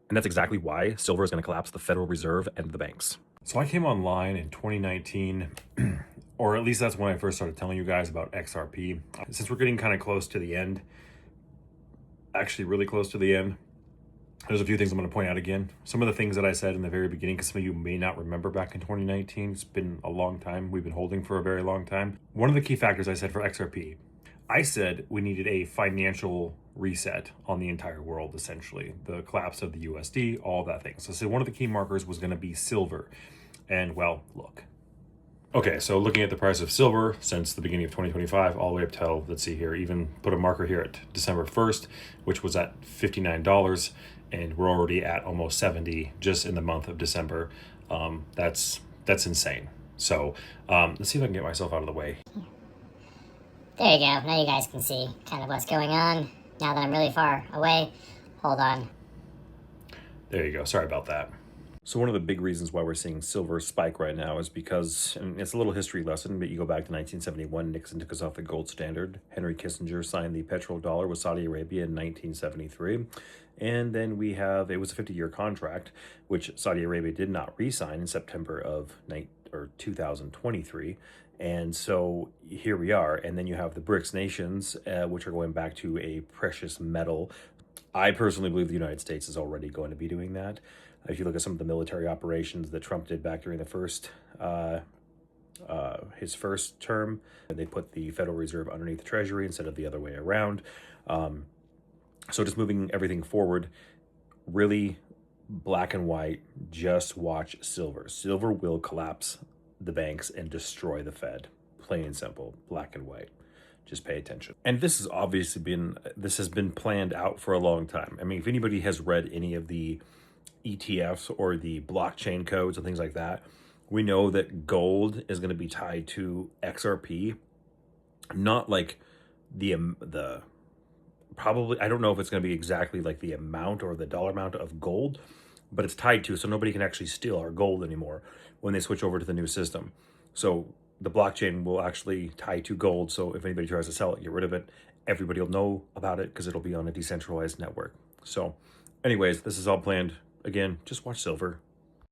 And that's exactly why silver is going to collapse the Federal Reserve and the banks. So I came online in 2019, or at least that's when I first started telling you guys about XRP. Since we're getting kind of close to the end, actually really close to the end, there's a few things I'm going to point out again. Some of the things that I said in the very beginning, because some of you may not remember back in 2019, it's been a long time. We've been holding for a very long time. One of the key factors I said for XRP, I said we needed a financial reset on the entire world, essentially. The collapse of the USD, all that thing. So one of the key markers was going to be silver. And well, look. Okay, so looking at the price of silver since the beginning of 2025, all the way up till, let's see here, even put a marker here at December 1st, which was at $59, and we're already at almost 70 just in the month of December. That's insane. So let's see if I can get myself out of the way. There you go. Now you guys can see kind of what's going on. Now that I'm really far away, hold on. There you go. Sorry about that. So one of the big reasons why we're seeing silver spike right now is because, and it's a little history lesson, but you go back to 1971, Nixon took us off the gold standard. Henry Kissinger signed the petrodollar with Saudi Arabia in 1973. And then we have, it was a 50-year contract, which Saudi Arabia did not re-sign in September of 2023. And so here we are. And then you have the BRICS nations, which are going back to a precious metal. I personally believe the United States is already going to be doing that. If you look at some of the military operations that Trump did back during the his first term, they put the Federal Reserve underneath the Treasury instead of the other way around. So just moving everything forward, really black and white, just watch silver. Silver will collapse the banks and destroy the Fed. Plain and simple, black and white. Just pay attention. And this has been planned out for a long time. I mean, if anybody has read any of the ETFs or the blockchain codes and things like that, we know that gold is going to be tied to XRP. Not like the probably, I don't know if it's going to be exactly like the amount or the dollar amount of gold, but it's tied to, so nobody can actually steal our gold anymore when they switch over to the new system. So the blockchain will actually tie to gold. So if anybody tries to sell it, get rid of it, everybody will know about it because it'll be on a decentralized network. So anyways, this is all planned. Again, just watch silver.